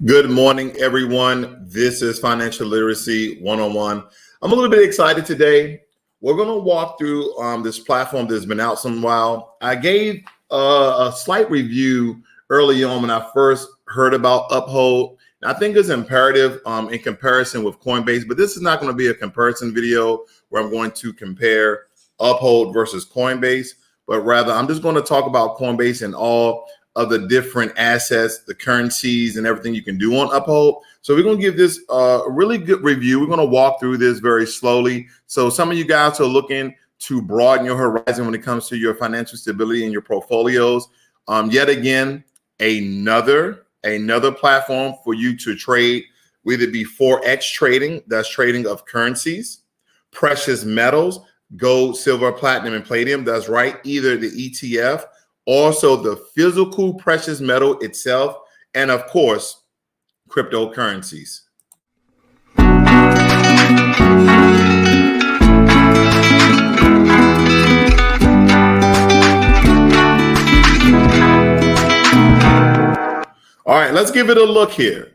Good morning, everyone. This is Financial Literacy 101. I'm a little bit excited today. We're going to walk through this platform that's been out some while. I gave a slight review early on when I first heard about Uphold. I think it's imperative in comparison with Coinbase, but this is not going to be a comparison video where I'm going to compare Uphold versus Coinbase, but rather I'm just going to talk about Coinbase and all of the different assets, the currencies, and everything you can do on Uphold. So we're going to give this a really good review. We're going to walk through this very slowly. So some of you guys are looking to broaden your horizon when it comes to your financial stability and your portfolios. Yet again, another platform for you to trade, whether it be forex trading, that's trading of currencies, precious metals, gold, silver, platinum, and palladium. That's right, either the ETF, also the physical precious metal itself, and of course, cryptocurrencies. All right, let's give it a look here.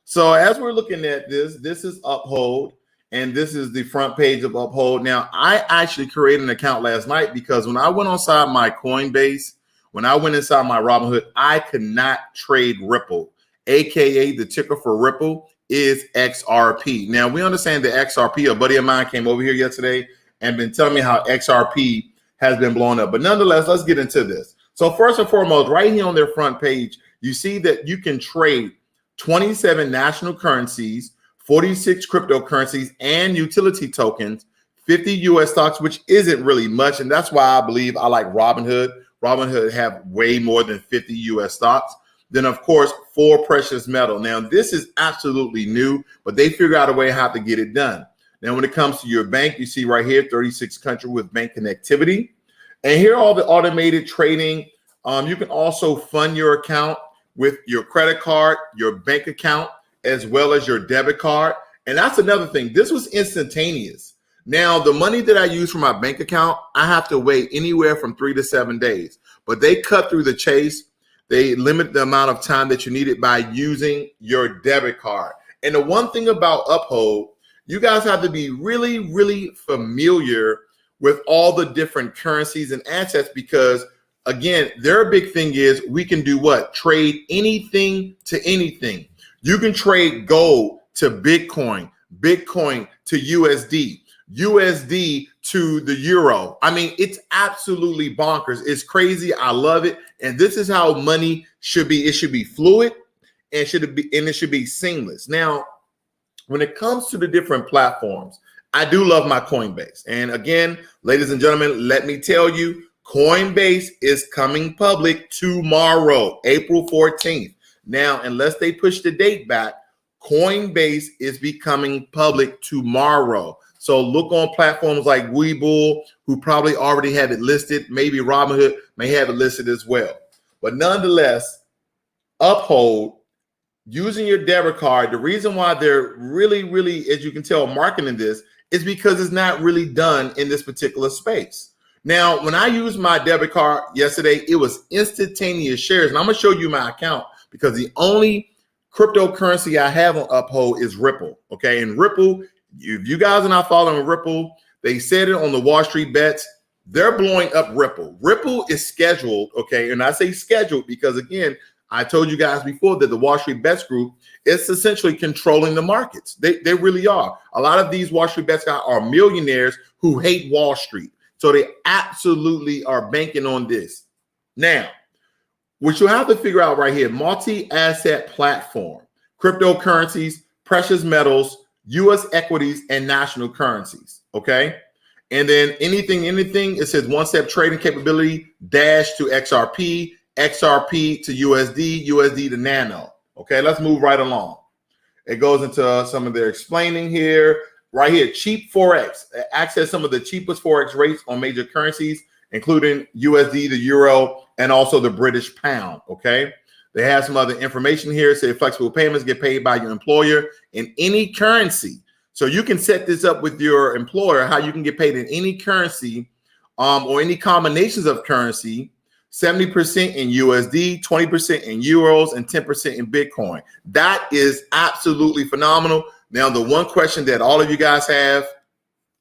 So as we're looking at this is Uphold, and this is the front page of Uphold. Now, I actually created an account last night because when I went inside my Coinbase, when I went inside my Robinhood, I could not trade Ripple, AKA the ticker for Ripple is XRP. Now, we understand the XRP. A buddy of mine came over here yesterday and been telling me how XRP has been blown up. But nonetheless, let's get into this. So first and foremost, right here on their front page, you see that you can trade 27 national currencies, 46 cryptocurrencies, and utility tokens, 50 US stocks, which isn't really much. And that's why I believe I like Robinhood. Robinhood have way more than 50 US stocks. Then, of course, 4 precious metal. Now, this is absolutely new, but they figure out a way how to get it done. Now, when it comes to your bank, you see right here, 36 countries with bank connectivity. And here are all the automated trading. You can also fund your account with your credit card, your bank account, as well as your debit card. And that's another thing. This was instantaneous. Now, the money that I use for my bank account, I have to wait anywhere from 3 to 7 days. But they cut through the chase. They limit the amount of time that you need it by using your debit card. And the one thing about Uphold, you guys have to be really, really familiar with all the different currencies and assets because, again, their big thing is we can do what? Trade anything to anything. You can trade gold to Bitcoin, Bitcoin to USD. USD to the euro. I mean, it's absolutely bonkers. It's crazy. I love it. And this is how money should be. It should be fluid and it should be seamless. Now, when it comes to the different platforms, I do love my Coinbase. And again, ladies and gentlemen, let me tell you, Coinbase is coming public tomorrow, April 14th. Now, unless they push the date back, Coinbase is becoming public tomorrow. So look on platforms like WeBull, who probably already have it listed. Maybe Robinhood may have it listed as well. But nonetheless, Uphold, using your debit card, the reason why they're really, really, as you can tell, marketing this is because it's not really done in this particular space. Now, when I used my debit card yesterday, it was instantaneous shares. And I'm going to show you my account because the only cryptocurrency I have on Uphold is Ripple. Okay. And Ripple, if you guys are not following Ripple, they said it on the Wall Street Bets. They're blowing up Ripple. Ripple is scheduled. Okay. And I say scheduled because, again, I told you guys before that the Wall Street Bets group is essentially controlling the markets. They really are. A lot of these Wall Street Bets guys are millionaires who hate Wall Street. So they absolutely are banking on this. Now, what you have to figure out right here, multi-asset platform, cryptocurrencies, precious metals, U.S. equities, and national currencies, okay? And then anything, it says one-step trading capability, dash to XRP, XRP to USD, USD to Nano. Okay, let's move right along. It goes into some of their explaining here. Right here, cheap forex. Access some of the cheapest forex rates on major currencies, including USD, the euro, and also the British pound. Okay, they have some other information here. Say flexible payments get paid by your employer in any currency. So you can set this up with your employer, how you can get paid in any currency or any combinations of currency. 70% in USD, 20% in euros, and 10% in Bitcoin. That is absolutely phenomenal. Now, the one question that all of you guys have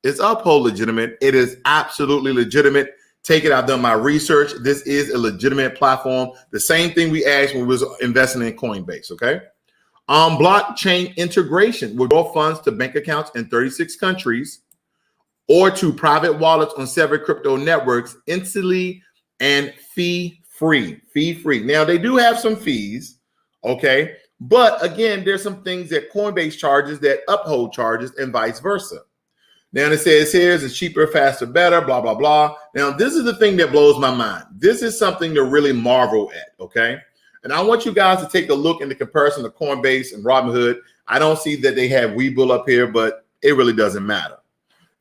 is Uphold legitimate? It is absolutely legitimate. Take it. I've done my research. This is a legitimate platform. The same thing we asked when we was investing in Coinbase, okay? Blockchain integration, withdraw funds to bank accounts in 36 countries or to private wallets on several crypto networks instantly and fee-free. Fee-free. Now, they do have some fees, okay? But again, there's some things that Coinbase charges that Uphold charges and vice versa. Now it says here it's cheaper, faster, better, blah, blah, blah. Now, this is the thing that blows my mind. This is something to really marvel at, okay? And I want you guys to take a look in the comparison to Coinbase and Robinhood. I don't see that they have WeBull up here, but it really doesn't matter.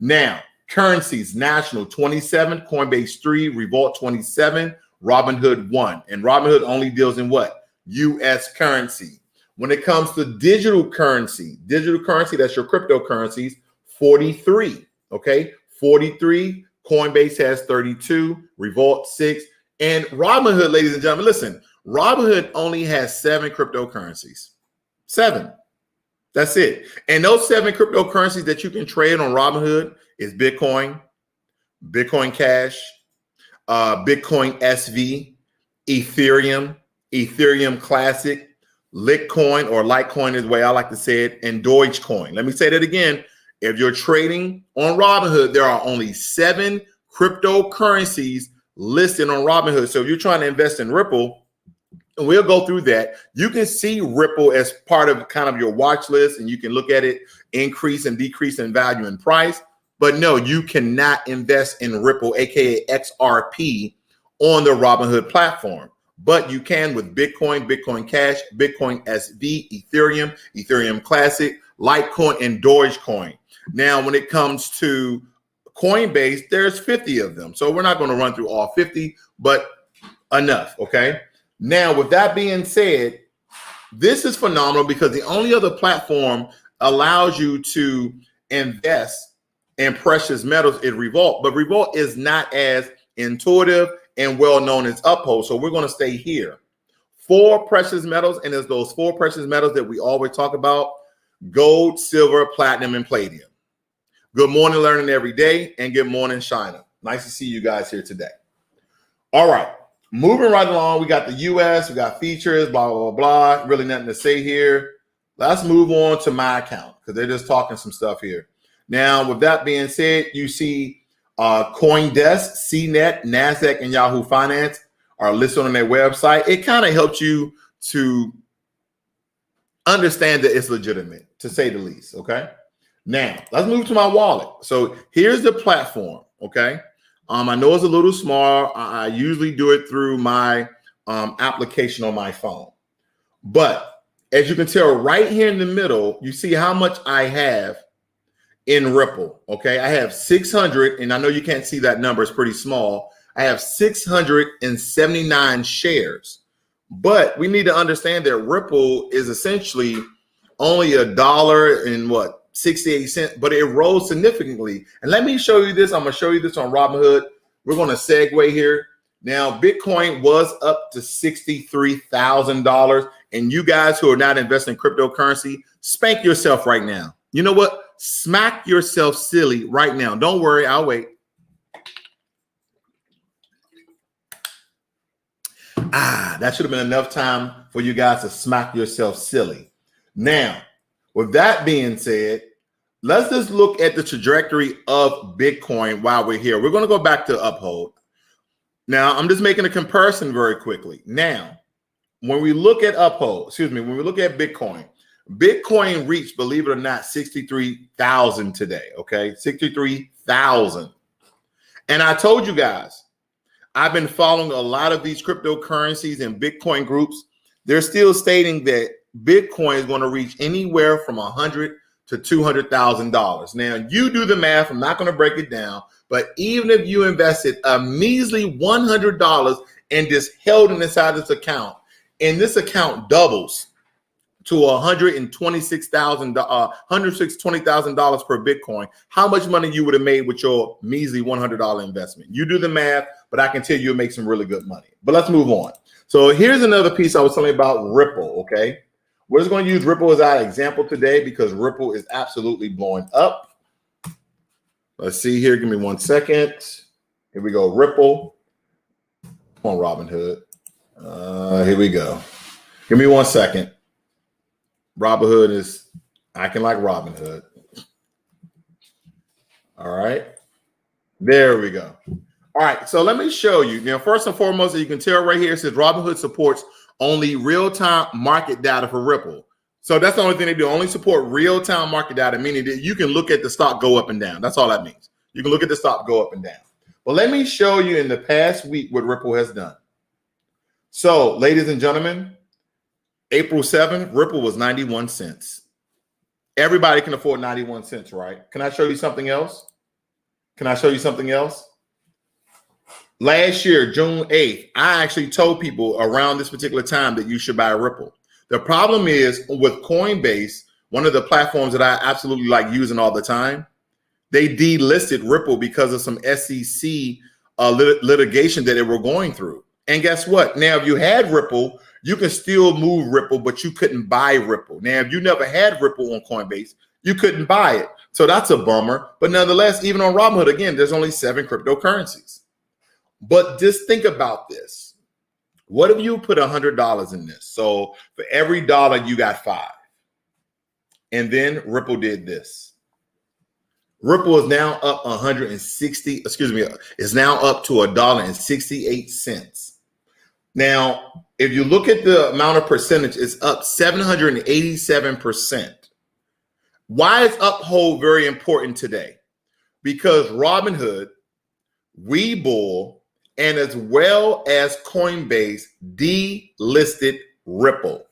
Now, currencies, National 27, Coinbase 3, Revolt 27, Robinhood 1. And Robinhood only deals in what? US currency. When it comes to digital currency, that's your cryptocurrencies, 43, okay? 43, Coinbase has 32, Revolt 6, and Robinhood, ladies and gentlemen, listen, Robinhood only has 7 cryptocurrencies. 7. That's it. And those 7 cryptocurrencies that you can trade on Robinhood is Bitcoin, Bitcoin Cash, Bitcoin SV, Ethereum, Ethereum Classic, Litecoin, or Litecoin is the way I like to say it, and Dogecoin. Let me say that again. If you're trading on Robinhood, there are only 7 cryptocurrencies listed on Robinhood. So if you're trying to invest in Ripple, and we'll go through that, you can see Ripple as part of kind of your watch list, and you can look at it increase and decrease in value and price. But no, you cannot invest in Ripple, aka XRP, on the Robinhood platform. But you can with Bitcoin, Bitcoin Cash, Bitcoin SV, Ethereum, Ethereum Classic, Litecoin, and Dogecoin. Now, when it comes to Coinbase, there's 50 of them. So we're not going to run through all 50, but enough, okay? Now, with that being said, this is phenomenal because the only other platform allows you to invest in precious metals is Revolt, but Revolt is not as intuitive and well-known as Uphold. So we're going to stay here. 4 precious metals, and it's those 4 precious metals that we always talk about: gold, silver, platinum, and palladium. Good morning, learning every day, and good morning, China. Nice to see you guys here today. All right, moving right along, we got the US, we got features, blah, blah, blah, blah. Really nothing to say here. Let's move on to my account because they're just talking some stuff here. Now, with that being said, you see CoinDesk, CNET, NASDAQ, and Yahoo Finance are listed on their website. It kind of helps you to understand that it's legitimate, to say the least, okay? Now, let's move to my wallet. So here's the platform, okay? I know it's a little small. I usually do it through my application on my phone. But as you can tell right here in the middle, you see how much I have in Ripple, okay? I have 600, and I know you can't see that number. It's pretty small. I have 679 shares. But we need to understand that Ripple is essentially only $1.68, but it rose significantly. And let me show you this. I'm going to show you this on Robinhood. We're going to segue here. Now, Bitcoin was up to $63,000. And you guys who are not investing in cryptocurrency, spank yourself right now. You know what? Smack yourself silly right now. Don't worry. I'll wait. That should have been enough time for you guys to smack yourself silly. Now, with that being said, let's just look at the trajectory of Bitcoin while we're here. We're going to go back to Uphold. Now, I'm just making a comparison very quickly. Now, when we look at when we look at Bitcoin, Bitcoin reached, believe it or not, 63,000 today, okay? 63,000. And I told you guys, I've been following a lot of these cryptocurrencies and Bitcoin groups. They're still stating that Bitcoin is going to reach anywhere from $100,000 to $200,000. Now, you do the math. I'm not going to break it down. But even if you invested a measly $100 and just held it inside this account, and this account doubles, to $126,000 per Bitcoin, how much money you would have made with your measly $100 investment? You do the math, but I can tell you'll make some really good money. But let's move on. So here's another piece I was telling you about Ripple, okay? We're just going to use Ripple as our example today because Ripple is absolutely blowing up. Let's see here. Give me 1 second. Here we go. Ripple. Come on, Robinhood. Here we go. Give me 1 second. Robinhood is acting like Robinhood. All right. There we go. All right. So let me show you. Now, first and foremost, you can tell right here, it says Robinhood supports only real-time market data for Ripple. So that's the only thing they do. Only support real-time market data, meaning that you can look at the stock go up and down. That's all that means. You can look at the stock go up and down. But let me show you in the past week what Ripple has done. So, ladies and gentlemen, April 7th, Ripple was 91 cents. Everybody can afford 91 cents, right? Can I show you something else? Can I show you something else? Last year, June 8th, I actually told people around this particular time that you should buy Ripple. The problem is with Coinbase, one of the platforms that I absolutely like using all the time, they delisted Ripple because of some SEC litigation that they were going through. And guess what? Now, if you had Ripple, you can still move Ripple, but you couldn't buy Ripple. Now, if you never had Ripple on Coinbase, you couldn't buy it. So that's a bummer. But nonetheless, even on Robinhood, again, there's only 7 cryptocurrencies. But just think about this. What if you put $100 in this? So for every dollar, you got 5. And then Ripple did this. Ripple is now up 160, is now up to $1.68. Now, if you look at the amount of percentage, it's up 787%. Why is Uphold very important today? Because Robinhood, WeBull, and as well as Coinbase delisted Ripple.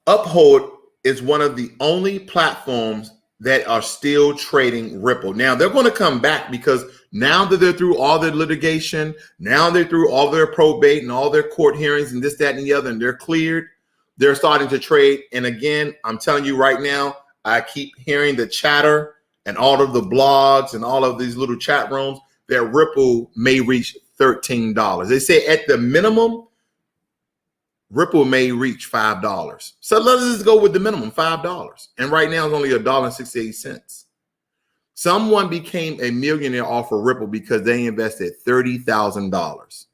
Uphold is one of the only platforms that are still trading Ripple. Now, they're going to come back because now that they're through all their litigation, now they're through all their probate and all their court hearings and this, that, and the other, and they're cleared, they're starting to trade. And again, I'm telling you right now, I keep hearing the chatter and all of the blogs and all of these little chat rooms that Ripple may reach $13. They say at the minimum, Ripple may reach $5. So let's just go with the minimum, $5. And right now it's only $1.68. Someone became a millionaire off of Ripple because they invested $30,000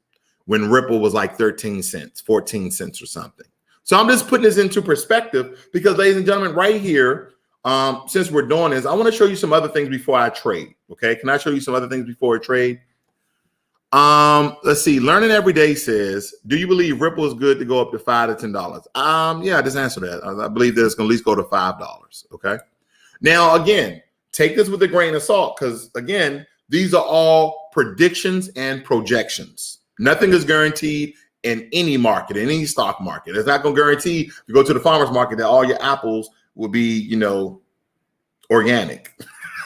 when Ripple was like 13 cents, 14 cents or something. So I'm just putting this into perspective because, ladies and gentlemen, right here, since we're doing this, I want to show you some other things before I trade. Okay, can I show you some other things before I trade? Let's see. Learning Every Day says, do you believe Ripple is good to go up to $5 to $10? Yeah, just answer that. I believe that it's going to at least go to $5. Okay. Now, again, take this with a grain of salt because, again, these are all predictions and projections. Nothing is guaranteed in any market, in any stock market. It's not going to guarantee if you go to the farmer's market that all your apples will be, organic.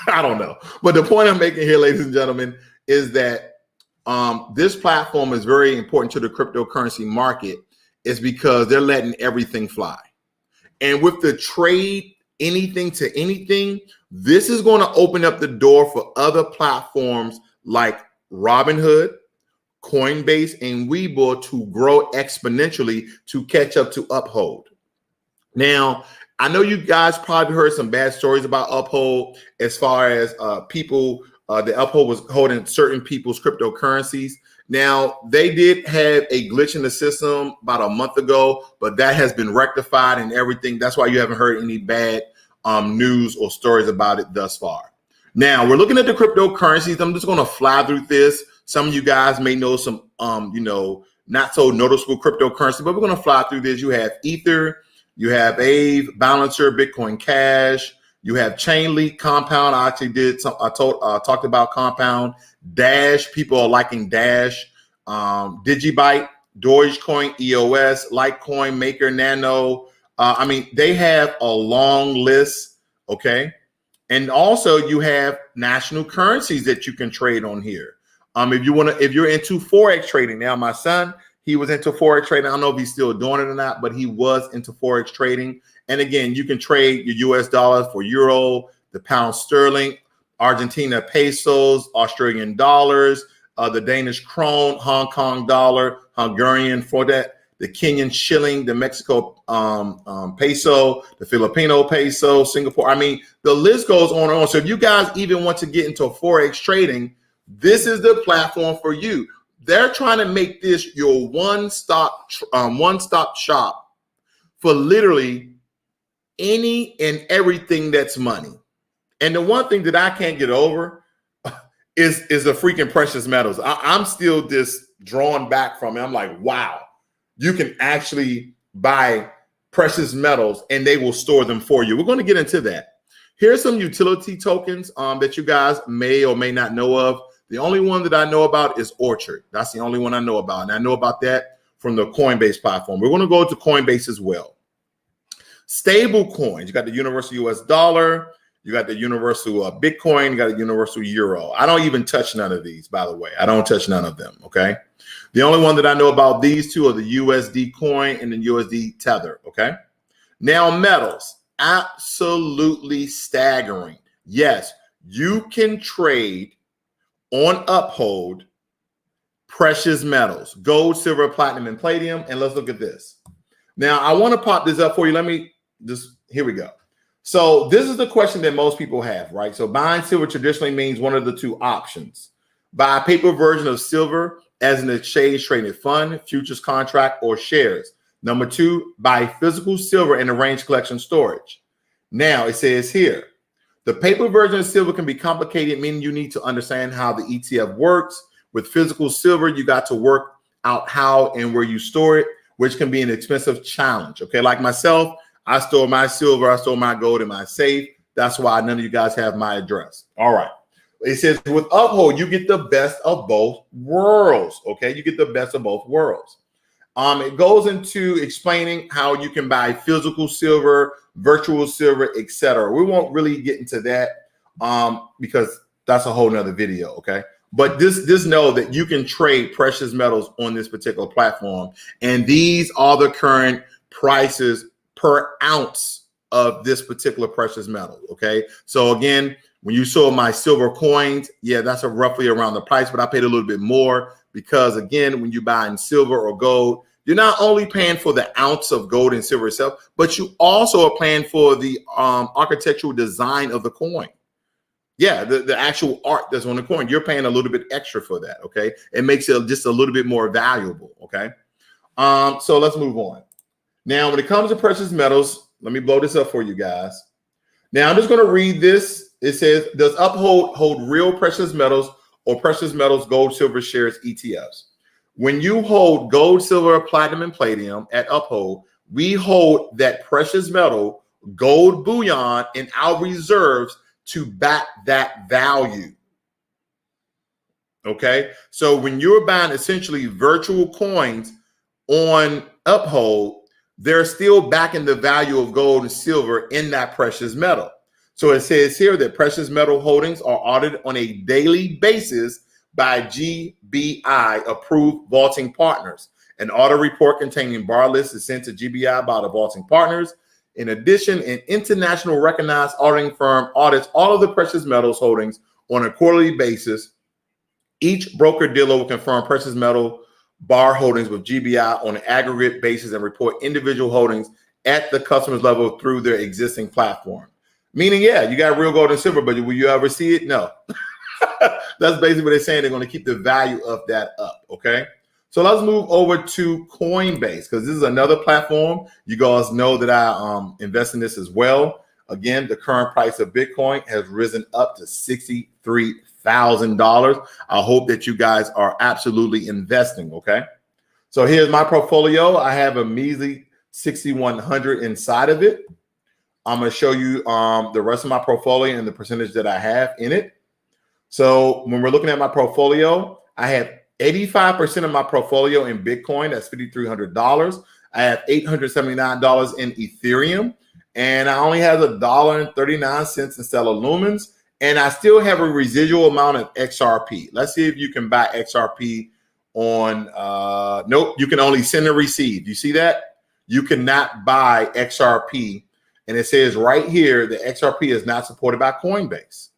I don't know. But the point I'm making here, ladies and gentlemen, is that this platform is very important to the cryptocurrency market is because they're letting everything fly. And with the trade anything to anything, this is going to open up the door for other platforms like Robinhood, Coinbase, and WeBull to grow exponentially to catch up to Uphold. Now, I know you guys probably heard some bad stories about Uphold as far as people, the Uphold was holding certain people's cryptocurrencies. Now, they did have a glitch in the system about a month ago, but that has been rectified and everything. That's why you haven't heard any bad news or stories about it thus far. Now, we're looking at the cryptocurrencies. I'm just going to fly through this. Some of you guys may know some, not so noticeable cryptocurrency, but we're going to fly through this. You have Ether. You have Aave, Balancer, Bitcoin Cash. You have Chainlink, Compound. I actually talked about Compound. Dash, people are liking Dash. Digibyte, Dogecoin, EOS, Litecoin, Maker, Nano. They have a long list, okay? And also you have national currencies that you can trade on here. If you're into forex trading. Now, my son, He was into forex trading. I don't know if he's still doing it or not, but he was into forex trading. And again, you can trade your US dollars for euro, the pound sterling, Argentina pesos, Australian dollars, the Danish krone, Hong Kong dollar, Hungarian forint, the Kenyan shilling, the Mexico peso, the Filipino peso, Singapore. I mean, the list goes on and on. So if you guys even want to get into forex trading, this is the platform for you. They're trying to make this your one-stop shop for literally any and everything that's money. And the one thing that I can't get over is the freaking precious metals. I'm still just drawn back from it. I'm like, wow, you can actually buy precious metals and they will store them for you. We're going to get into that. Here's some utility tokens that you guys may or may not know of. The only one that I know about is Orchard. That's the only one I know about. And I know about that from the Coinbase platform. We're going to go to Coinbase as well. Stable coins. You got the universal US dollar. You got the universal Bitcoin. You got the universal euro. I don't even touch none of these, by the way. I don't touch none of them, okay? The only one that I know about these two are the USD coin and the USD tether, okay? Now, metals, absolutely staggering. Yes, you can trade on Uphold precious metals, gold, silver, platinum, and palladium. And let's look at this. Now, I want to pop this up for you. Let me just, here we go. So this is the question that most people have, right? So buying silver traditionally means one of the two options. Buy a paper version of silver as an exchange traded fund, futures contract, or shares. Number two, buy physical silver in arranged collection storage. Now it says here, the paper version of silver can be complicated, meaning you need to understand how the ETF works. With physical silver, you got to work out how and where you store it, which can be an expensive challenge. Okay, like myself, I store my silver, I store my gold in my safe. That's why none of you guys have my address. All right. It says with Uphold, you get the best of both worlds. Okay, you get the best of both worlds. It goes into explaining how you can buy physical silver, virtual silver, etc. We won't really get into that because that's a whole nother video. Okay, but just know that you can trade precious metals on this particular platform, and these are the current prices per ounce of this particular precious metal. Okay, so again, when you saw my silver coins, yeah, that's roughly around the price, but I paid a little bit more because again, when you buy in silver or gold, you're not only paying for the ounce of gold and silver itself, but you also are paying for the architectural design of the coin. Yeah, the actual art that's on the coin, you're paying a little bit extra for that. Okay, it makes it just a little bit more valuable. Okay, so let's move on. Now, when it comes to precious metals, let me blow this up for you guys. Now, I'm just going to read this. It says, does Uphold hold real precious metals or precious metals, gold, silver shares, ETFs? When you hold gold, silver, platinum, and palladium at Uphold, we hold that precious metal, gold bullion in our reserves to back that value. Okay, so when you're buying essentially virtual coins on Uphold, they're still backing the value of gold and silver in that precious metal. So it says here that precious metal holdings are audited on a daily basis by GBI approved vaulting partners. An audit report containing bar lists is sent to GBI by the vaulting partners. In addition, an international recognized auditing firm audits all of the precious metals holdings on a quarterly basis. Each broker dealer will confirm precious metal bar holdings with GBI on an aggregate basis and report individual holdings at the customer's level through their existing platform. Meaning, yeah, you got real gold and silver, but will you ever see it? No. That's basically what they're saying. They're going to keep the value of that up. Okay. So let's move over to Coinbase because this is another platform. You guys know that I invest in this as well. Again, the current price of Bitcoin has risen up to $63,000. I hope that you guys are absolutely investing. Okay. So here's my portfolio. I have a measly 6,100 inside of it. I'm going to show you the rest of my portfolio and the percentage that I have in it. So when we're looking at my portfolio, I have 85% of my portfolio in Bitcoin. That's $5,300. I have $879 in Ethereum, and I only have $1.39 in Stellar Lumens, and I still have a residual amount of XRP. Let's see if you can buy XRP on, nope, you can only send and receive. You see that? You cannot buy XRP. And it says right here, the XRP is not supported by Coinbase.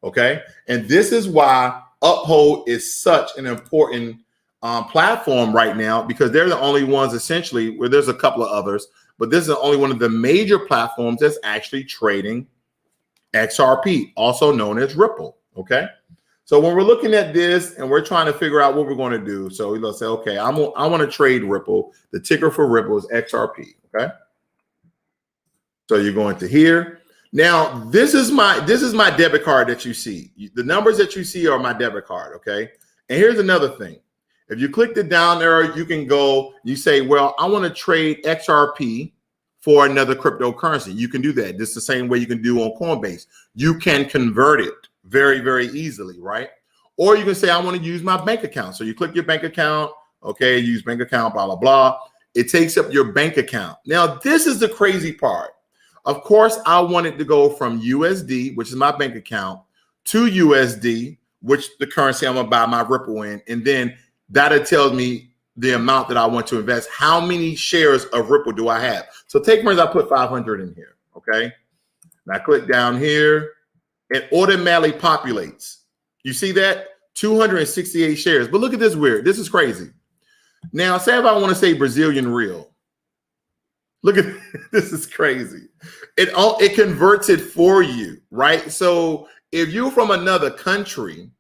Okay. And this is why Uphold is such an important platform right now, because they're the only ones essentially, where there's a couple of others, but this is the only one of the major platforms that's actually trading XRP, also known as Ripple. Okay. So when we're looking at this and we're trying to figure out what we're going to do, so we'll say, okay, I want to trade Ripple. The ticker for Ripple is XRP. Okay. So you're going to here. Now, this is my debit card that you see. The numbers that you see are my debit card. Okay. And here's another thing. If you click the down there, you can go, you say, well, I want to trade XRP for another cryptocurrency. You can do that. This is the same way you can do on Coinbase. You can convert it very, very easily, right? Or you can say, I want to use my bank account. So you click your bank account. Okay, use bank account, blah, blah, blah. It takes up your bank account. Now, this is the crazy part. Of course, I wanted to go from USD, which is my bank account, to USD, which the currency I'm going to buy my Ripple in. And then that tells me the amount that I want to invest. How many shares of Ripple do I have? So take for instance, I put 500 in here. Okay. Now I click down here. It automatically populates. You see that? 268 shares. But look at this weird. This is crazy. Now, say if I want to say Brazilian real. Look at this is crazy. It converts it for you, right? So if you're from another country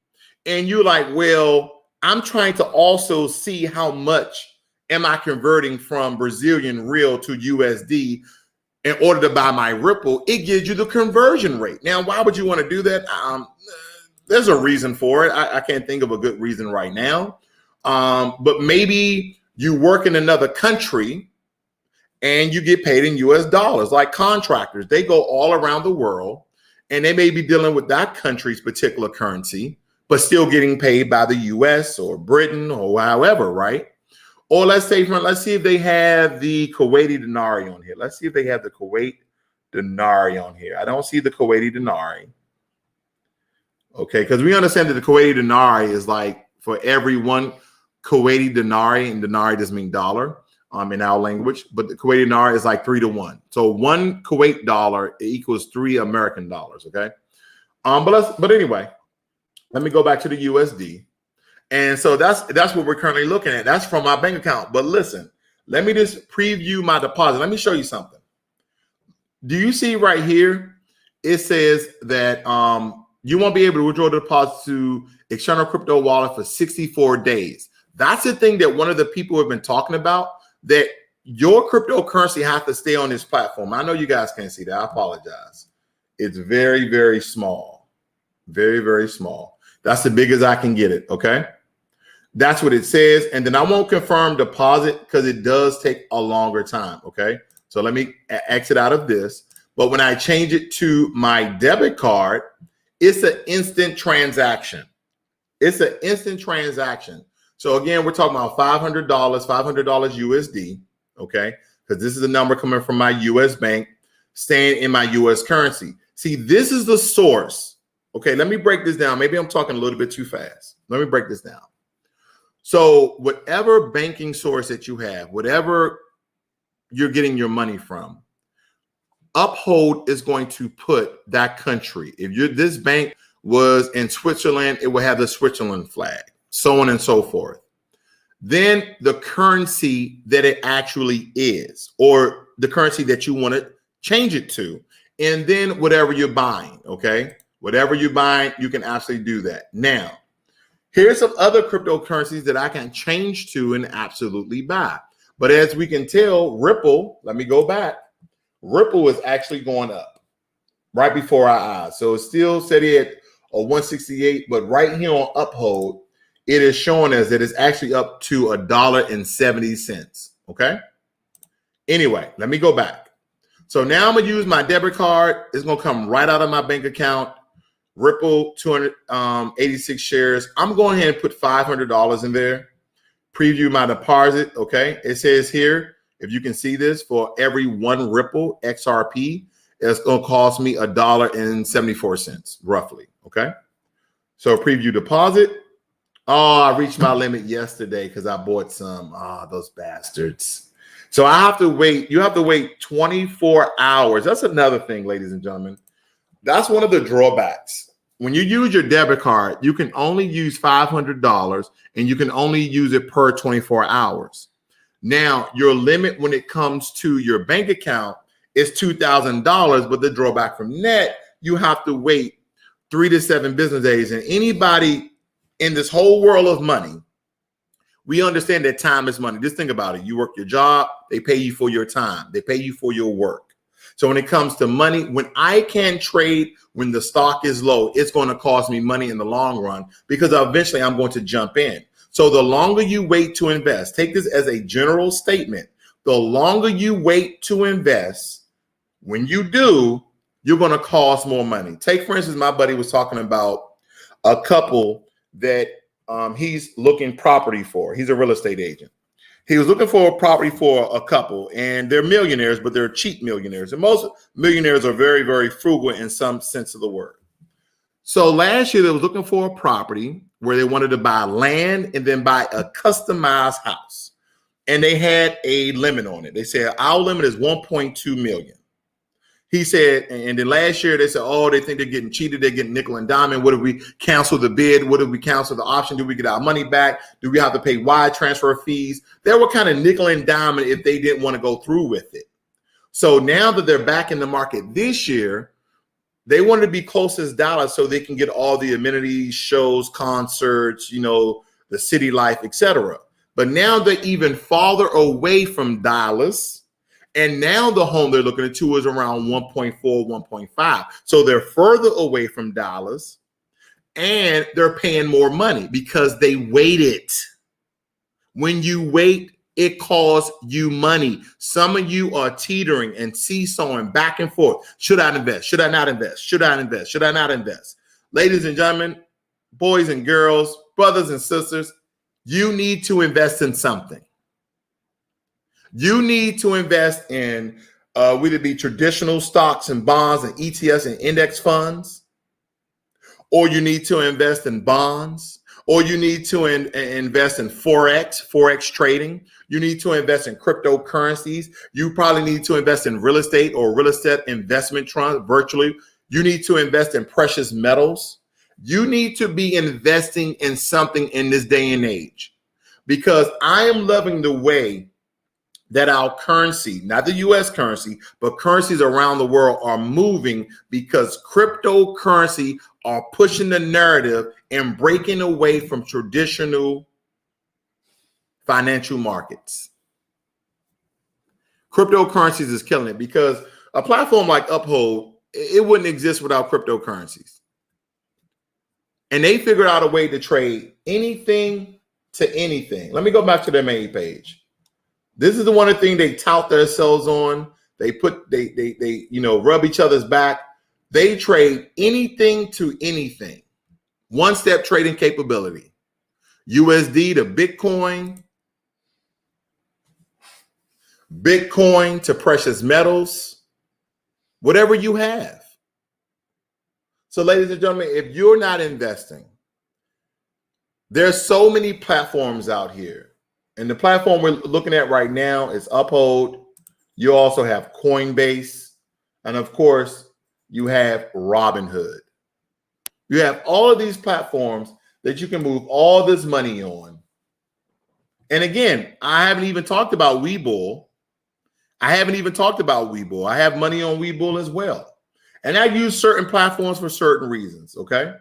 and you're like, well, I'm trying to also see how much am I converting from Brazilian real to USD in order to buy my Ripple, it gives you the conversion rate. Now, why would you want to do that? There's a reason for it. I can't think of a good reason right now. But maybe you work in another country and you get paid in US dollars, like contractors. They go all around the world and they may be dealing with that country's particular currency, but still getting paid by the US or Britain or however, right? Or let's see if they have the Kuwaiti dinari on here. Let's see if they have the Kuwait dinari on here. I don't see the Kuwaiti dinari. Okay, because we understand that the Kuwaiti dinari is like for every one Kuwaiti dinari, and dinari doesn't mean dollar in our language, but the Kuwaiti dinari is like 3 to 1. So one Kuwait dollar equals 3 American dollars. Okay, but anyway, let me go back to the USD. And so that's what we're currently looking at. That's from my bank account. But listen, let me just preview my deposit. Let me show you something. Do you see right here? It says that you won't be able to withdraw the deposit to external crypto wallet for 64 days. That's the thing that one of the people have been talking about, that your cryptocurrency has to stay on this platform. I know you guys can't see that. I apologize. It's very, very small. Very, very small. That's the biggest I can get it. Okay. That's what it says. And then I won't confirm deposit because it does take a longer time. Okay. So let me exit out of this. But when I change it to my debit card, it's an instant transaction. It's an instant transaction. So again, we're talking about $500 USD. Okay. Because this is a number coming from my US bank, staying in my US currency. See, this is the source. Okay. Let me break this down. Maybe I'm talking a little bit too fast. Let me break this down. So whatever banking source that you have, whatever you're getting your money from, Uphold is going to put that country. If this bank was in Switzerland, it will have the Switzerland flag, so on and so forth. Then the currency that it actually is, or the currency that you want to change it to, and then whatever you're buying, okay? Whatever you're buying, you can absolutely do that. Now, here's some other cryptocurrencies that I can change to and absolutely buy. But as we can tell, Ripple, let me go back. Ripple is actually going up right before our eyes. So it's still steady at a 168, but right here on Uphold, it is showing us that it's actually up to $1.70. Okay. Anyway, let me go back. So now I'm going to use my debit card. It's going to come right out of my bank account. Ripple, 286 shares. I'm going ahead and put $500 in there. Preview my deposit. Okay. It says here, if you can see this, for every one Ripple XRP, it's going to cost me $1.74 roughly. Okay. So preview deposit. Oh, I reached my limit yesterday because I bought some. Ah, those bastards. So I have to wait. You have to wait 24 hours. That's another thing, ladies and gentlemen. That's one of the drawbacks. When you use your debit card, you can only use $500 and you can only use it per 24 hours. Now, your limit when it comes to your bank account is $2,000, but the drawback from that, you have to wait 3 to 7 business days. And anybody in this whole world of money, we understand that time is money. Just think about it. You work your job, they pay you for your time. They pay you for your work. So when it comes to money, when I can trade when the stock is low, it's going to cost me money in the long run because eventually I'm going to jump in. So the longer you wait to invest, take this as a general statement. The longer you wait to invest, when you do, you're going to cost more money. Take, for instance, my buddy was talking about a couple that he's looking property for. He's a real estate agent. He was looking for a property for a couple, and they're millionaires, but they're cheap millionaires. And most millionaires are very, very frugal in some sense of the word. So last year, they was looking for a property where they wanted to buy land and then buy a customized house. And they had a limit on it. They said, our limit is 1.2 million. He said, and then last year they said, oh, they think they're getting cheated. They're getting nickel and diamond. What if we cancel the bid? What if we cancel the option? Do we get our money back? Do we have to pay wire transfer fees? They were kind of nickel and diamond if they didn't want to go through with it. So now that they're back in the market this year, they wanted to be close as Dallas so they can get all the amenities, shows, concerts, you know, the city life, etc. But now they're even farther away from Dallas. And now the home they're looking at is around 1.4, 1.5. So they're further away from Dallas and they're paying more money because they waited. When you wait, it costs you money. Some of you are teetering and seesawing back and forth. Should I invest? Should I not invest? Should I invest? Should I not invest? Ladies and gentlemen, boys and girls, brothers and sisters, you need to invest in something. You need to invest in whether it be traditional stocks and bonds and ETFs and index funds, or you need to invest in bonds, or you need to invest in forex trading. You need to invest in cryptocurrencies. You probably need to invest in real estate or real estate investment trust virtually. You need to invest in precious metals. You need to be investing in something in this day and age, because I am loving the way that our currency, not the US currency, but currencies around the world are moving, because cryptocurrency are pushing the narrative and breaking away from traditional financial markets. Cryptocurrencies is killing it, because a platform like Uphold, it wouldn't exist without cryptocurrencies. And they figured out a way to trade anything to anything. Let me go back to their main page. This is the one thing they tout themselves on. They rub each other's back. They trade anything to anything. One-step trading capability. USD to Bitcoin. Bitcoin to precious metals. Whatever you have. So, ladies and gentlemen, if you're not investing, there's so many platforms out here. And the platform we're looking at right now is Uphold. You also have Coinbase. And of course, you have Robinhood. You have all of these platforms that you can move all this money on. And again, I haven't even talked about WeBull. I have money on WeBull as well. And I use certain platforms for certain reasons, okay?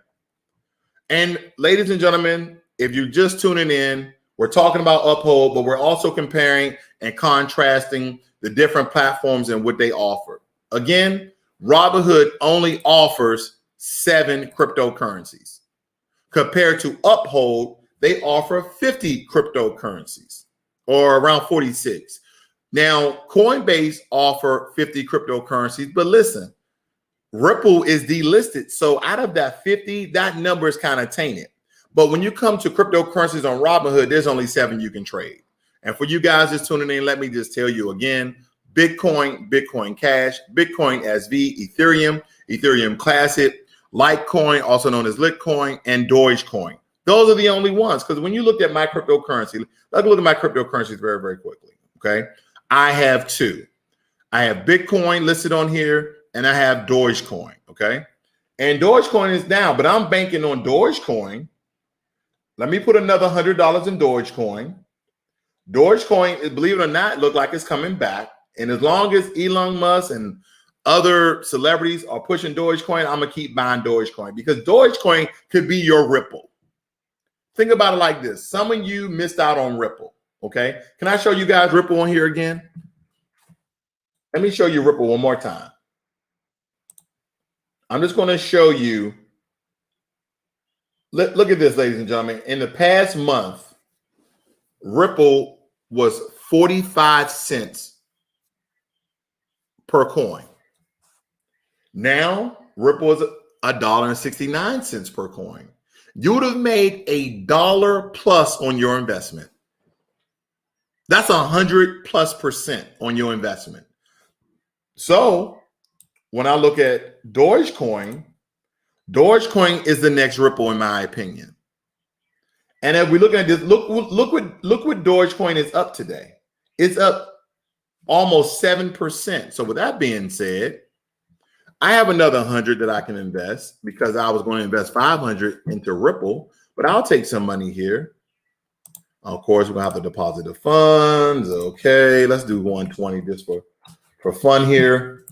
And ladies and gentlemen, if you're just tuning in, we're talking about Uphold, but we're also comparing and contrasting the different platforms and what they offer. Again, Robinhood only offers 7 cryptocurrencies. Compared to Uphold, they offer 50 cryptocurrencies, or around 46. Now, Coinbase offer 50 cryptocurrencies, but listen, Ripple is delisted. So out of that 50, that number is kind of tainted. But when you come to cryptocurrencies on Robinhood, there's only 7 you can trade. And for you guys just tuning in, let me just tell you again, Bitcoin, Bitcoin Cash, Bitcoin SV, Ethereum, Ethereum Classic, Litecoin, also known as Litcoin, and Dogecoin. Those are the only ones. Because when you look at my cryptocurrency, let's look at my cryptocurrencies very, very quickly. Okay. I have two. I have Bitcoin listed on here, and I have Dogecoin. Okay. And Dogecoin is down, but I'm banking on Dogecoin. Let me put another $100 in Dogecoin. Dogecoin, believe it or not, look like it's coming back. And as long as Elon Musk and other celebrities are pushing Dogecoin, I'm gonna keep buying Dogecoin because Dogecoin could be your Ripple. Think about it like this. Some of you missed out on Ripple. Okay. Can I show you guys Ripple on here again? Let me show you Ripple one more time. I'm just going to show you. Look at this, ladies and gentlemen. In the past month, Ripple was 45 cents per coin. Now, Ripple is $1.69 per coin. You would have made $1 plus on your investment. That's 100+% on your investment. So when I look at Dogecoin, Dogecoin is the next Ripple in my opinion. And if we look at this, look what Dogecoin is up today. It's up almost 7%. So with that being said, I have another 100 that I can invest because I was going to invest 500 into Ripple, but I'll take some money here. Of course, we're gonna have to deposit the funds. Okay, let's do 120 just for fun here.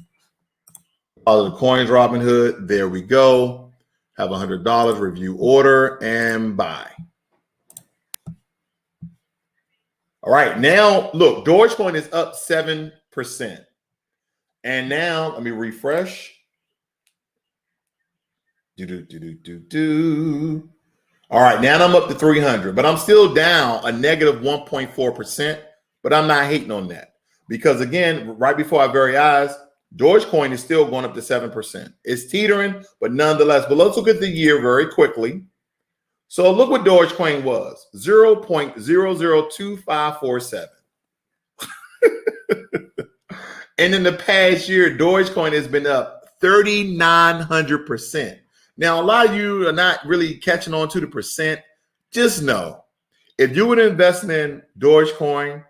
All the coins, Robinhood. There we go. Have $100. Review order and buy. All right, now look, Dogecoin is up 7%, and now let me refresh. All right, now I'm up to 300, but I'm still down a negative 1.4%, but I'm not hating on that because again, right before our very eyes, Dogecoin is still going up to 7%. It's teetering, but nonetheless, but let's look at the year very quickly. So look what Dogecoin was, 0.002547. And in the past year, Dogecoin has been up 3,900%. Now, a lot of you are not really catching on to the percent. Just know, if you were investing in Dogecoin,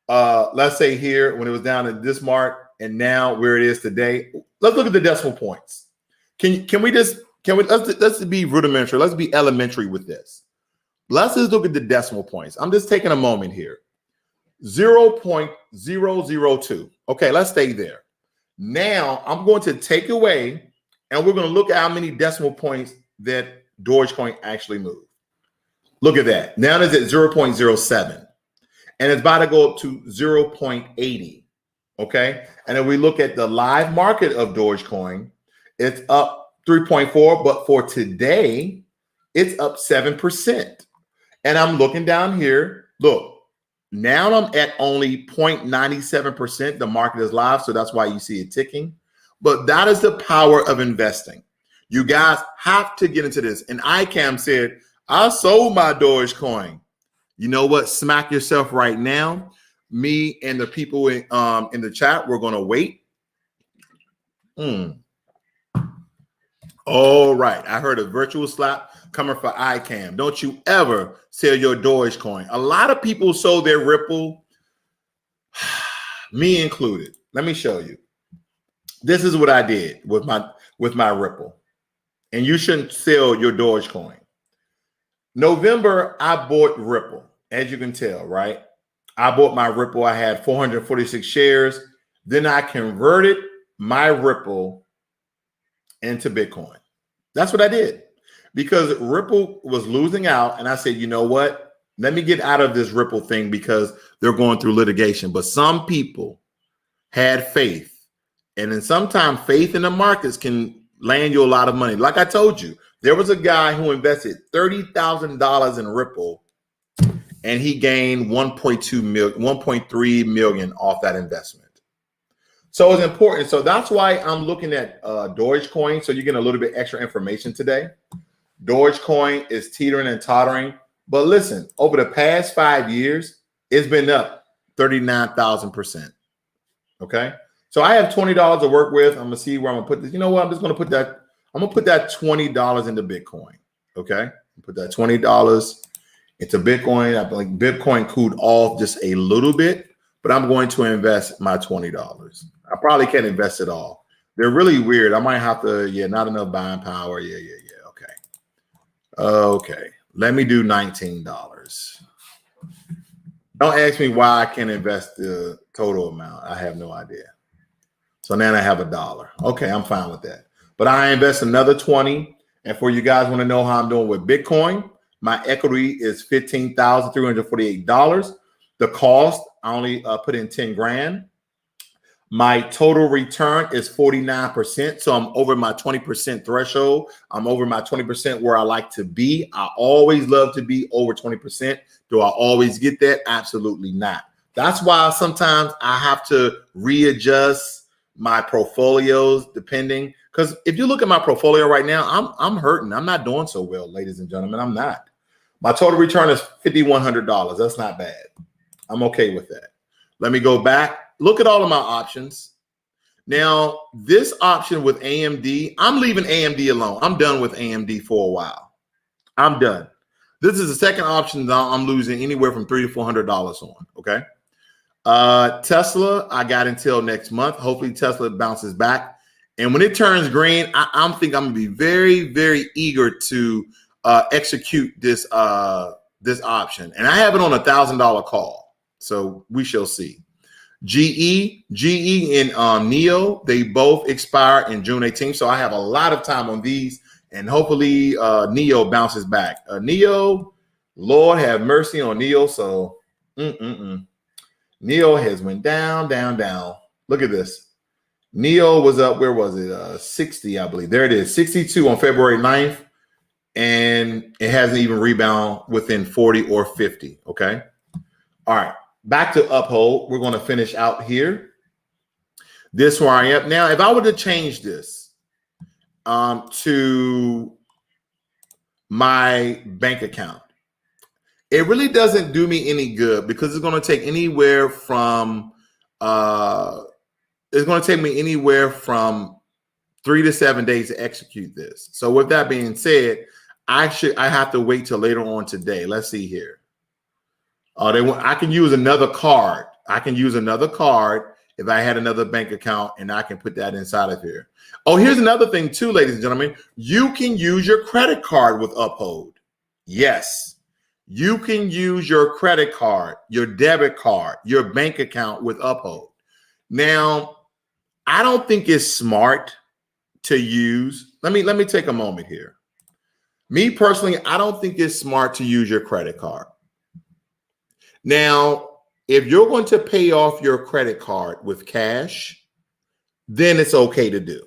let's say here when it was down at this mark and now where it is today, let's look at the decimal points. Let's be rudimentary. Let's be elementary with this. Let's just look at the decimal points. I'm just taking a moment here. 0.002. Okay, let's stay there. Now I'm going to take away and we're going to look at how many decimal points that Dogecoin actually moved. Look at that. Now it's at 0.07 and it's about to go up to 0.80. Okay. And if we look at the live market of Dogecoin, it's up 3.4, but for today, it's up 7%. And I'm looking down here. Look, now I'm at only 0.97%. The market is live, so that's why you see it ticking. But that is the power of investing. You guys have to get into this. And ICAM said, I sold my Dogecoin. You know what? Smack yourself right now. Me and the people in the chat, we're going to wait. All right. I heard a virtual slap coming for ICAM. Don't you ever sell your Dogecoin. A lot of people sold their Ripple, me included. Let me show you. This is what I did with my Ripple. And you shouldn't sell your Dogecoin. November, I bought Ripple, as you can tell, right? I bought my Ripple. I had 446 shares. Then I converted my Ripple into Bitcoin. That's what I did because Ripple was losing out. And I said, you know what? Let me get out of this Ripple thing because they're going through litigation. But some people had faith. And then sometimes faith in the markets can land you a lot of money. Like I told you, there was a guy who invested $30,000 in Ripple and he gained 1.3 million off that investment. So it's important. So that's why I'm looking at Dogecoin. So you're getting a little bit extra information today. Dogecoin is teetering and tottering. But listen, over the past 5 years, it's been up 39,000%. Okay. So I have $20 to work with. I'm going to see where I'm going to put this. You know what? I'm just going to put that. I'm going to put that $20 into Bitcoin. Okay. Put that $20 into Bitcoin. I think Bitcoin cooled off just a little bit, but I'm going to invest my $20. I probably can't invest it all. They're really weird. I might have to, yeah, not enough buying power. Yeah. Okay. Okay. Let me do $19. Don't ask me why I can't invest the total amount. I have no idea. So now I have $1. Okay, I'm fine with that. But I invest another 20. And for you guys want to know how I'm doing with Bitcoin, my equity is $15,348. The cost, I only put in 10 grand. My total return is 49%. So I'm over my 20% threshold. I'm over my 20% where I like to be. I always love to be over 20%. Do I always get that? Absolutely not. That's why sometimes I have to readjust my portfolios depending. Because if you look at my portfolio right now, I'm hurting. I'm not doing so well, ladies and gentlemen. I'm not. My total return is $5,100. That's not bad. I'm okay with that. Let me go back. Look at all of my options. Now, this option with AMD, I'm leaving AMD alone. I'm done with AMD for a while. I'm done. This is the second option that I'm losing anywhere from $300 to $400 on. Okay. Tesla, I got until next month. Hopefully Tesla bounces back. And when it turns green, I'm thinking I'm gonna be very, very eager to execute this this option. And I have it on $1,000 call. So we shall see. GE and NEO, they both expire in June 18th. So I have a lot of time on these, and hopefully NEO bounces back. NEO, Lord have mercy on NEO. So NEO has went down. Look at this. NEO was up, where was it? 60, I believe. There it is, 62 on February 9th. And it hasn't even rebound within 40 or 50. Okay. All right. Back to Uphold. We're going to finish out here. This where I am. Now, if I were to change this to my bank account, it really doesn't do me any good because it's going to take anywhere from 3 to 7 days to execute this. So with that being said, I have to wait till later on today. Let's see here. I can use another card. I can use another card if I had another bank account, and I can put that inside of here. Oh, here's another thing too, ladies and gentlemen. You can use your credit card with Uphold. Yes, you can use your credit card, your debit card, your bank account with Uphold. Now, I don't think it's smart to use. Let me take a moment here. Me personally, I don't think it's smart to use your credit card. Now, if you're going to pay off your credit card with cash, then it's okay to do.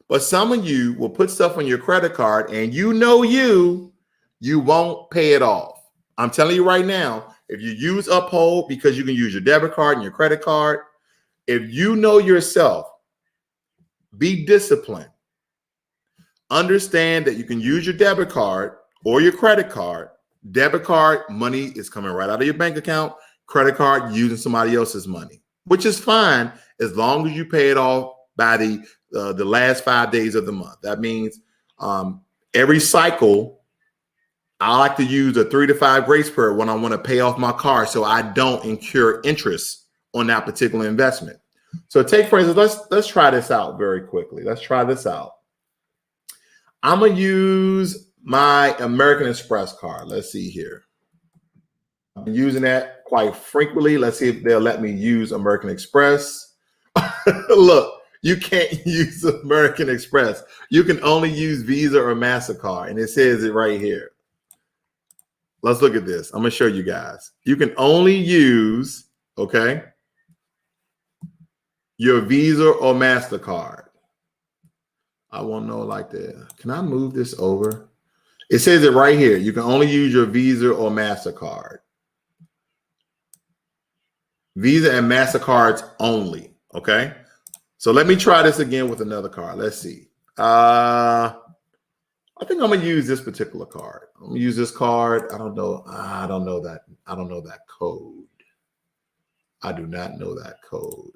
But some of you will put stuff on your credit card and you won't pay it off. I'm telling you right now, if you use Uphold, because you can use your debit card and your credit card, if you know yourself, be disciplined. Understand that you can use your debit card or your credit card. Debit card, money is coming right out of your bank account. Credit card, using somebody else's money, which is fine as long as you pay it off by the last 5 days of the month. That means every cycle, I like to use a 3 to 5 grace period when I want to pay off my car, so I don't incur interest on that particular investment. So take, for instance, let's try this out very quickly. Let's try this out. I'm gonna use my American Express card. Let's see here. I've been using that quite frequently. Let's see if they'll let me use American Express. Look, you can't use American Express. You can only use Visa or MasterCard, and it says it right here. Let's look at this. I'm gonna show you guys. You can only use, okay, your Visa or MasterCard. I won't know like that. Can I move this over? It says it right here. You can only use your Visa or MasterCard. Visa and MasterCards only. Okay. So let me try this again with another card. Let's see. I think I'm gonna use this particular card. I'm gonna use this card. I don't know that code. I do not know that code.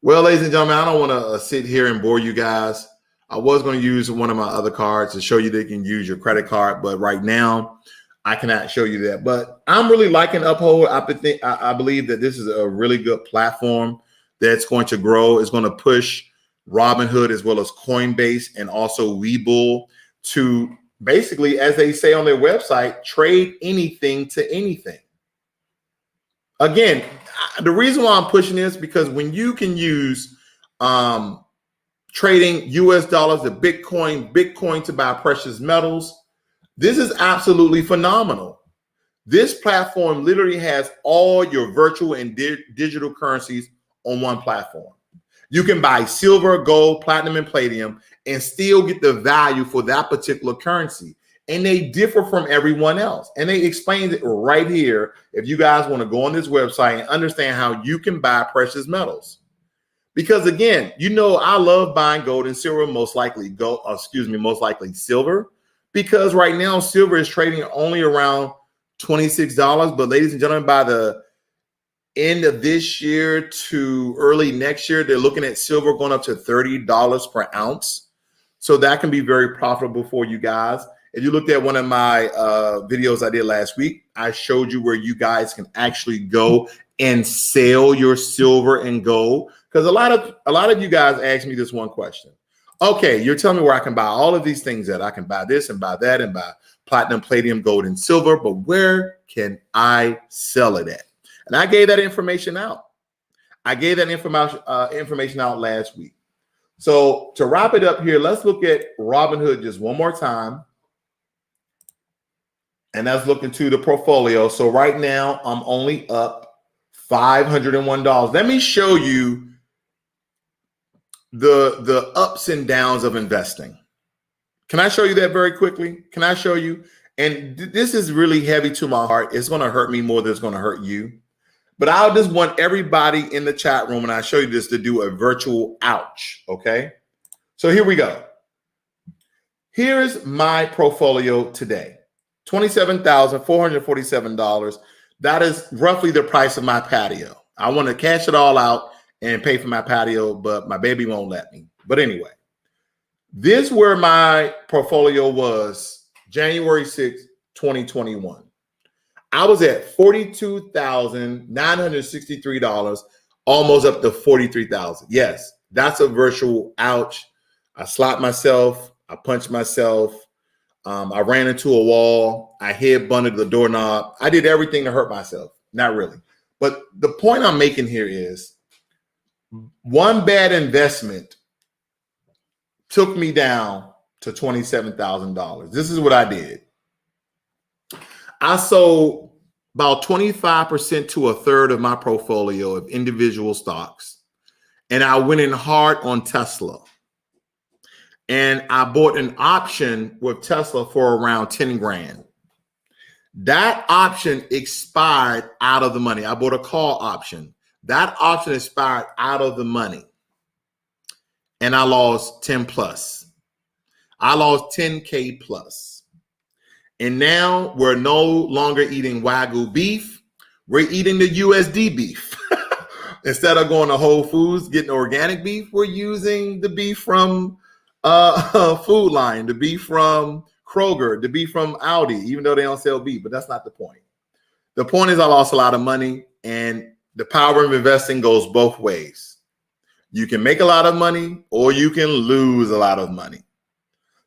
Well, ladies and gentlemen, I don't want to sit here and bore you guys. I was going to use one of my other cards to show you that you can use your credit card, but right now I cannot show you that. But I'm really liking Uphold. I believe that this is a really good platform that's going to grow. It's going to push Robinhood as well as Coinbase and also WeBull to basically, as they say on their website, trade anything to anything. Again, the reason why I'm pushing this because when you can use trading US dollars to Bitcoin to buy precious metals, this is absolutely phenomenal. This platform literally has all your virtual and digital currencies on one platform. You can buy silver, gold, platinum, and palladium and still get the value for that particular currency. And they differ from everyone else. And they explain it right here. If you guys want to go on this website and understand how you can buy precious metals. Because again, you know, I love buying gold and silver, most likely silver. Because right now, silver is trading only around $26. But ladies and gentlemen, by the end of this year to early next year, they're looking at silver going up to $30 per ounce. So that can be very profitable for you guys. If you looked at one of my videos I did last week, I showed you where you guys can actually go and sell your silver and gold. Because a lot of you guys asked me this one question. Okay, you're telling me where I can buy all of these things at. I can buy this and buy that and buy platinum, palladium, gold, and silver. But where can I sell it at? And I gave that information out. I gave that information out last week. So to wrap it up here, let's look at Robinhood just one more time. And that's looking to the portfolio. So right now I'm only up $501. Let me show you the ups and downs of investing. Can I show you that very quickly? Can I show you? And this is really heavy to my heart. It's going to hurt me more than it's going to hurt you. But I just want everybody in the chat room, and I show you this, to do a virtual ouch, okay? So here we go. Here's my portfolio today. $27,447. That is roughly the price of my patio. I want to cash it all out and pay for my patio, but my baby won't let me. But anyway, this is where my portfolio was January 6th, 2021. I was at $42,963, almost up to $43,000. Yes, that's a virtual ouch. I slapped myself. I punched myself. I ran into a wall. I hit under the doorknob. I did everything to hurt myself. Not really. But the point I'm making here is one bad investment took me down to $27,000. This is what I did. I sold about 25% to a third of my portfolio of individual stocks. And I went in hard on Tesla. And I bought an option with Tesla for around 10 grand. That option expired out of the money. I bought a call option. That option expired out of the money. And I lost 10 plus. I lost 10K plus. And now we're no longer eating Wagyu beef. We're eating the USD beef. Instead of going to Whole Foods, getting organic beef, we're using the beef from Food Line, the beef from Kroger, the beef from Aldi, even though they don't sell beef, but that's not the point. The point is I lost a lot of money, and the power of investing goes both ways. You can make a lot of money or you can lose a lot of money.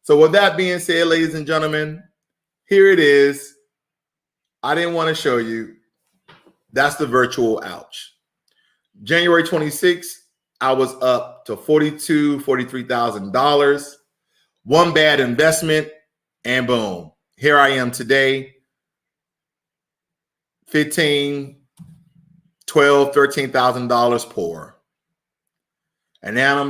So with that being said, ladies and gentlemen, here it is. I didn't want to show you. That's the virtual ouch. January 26th, I was up to $43,000. One bad investment, and boom, here I am today. $15,000, $12,000, $13,000 poor. And now I'm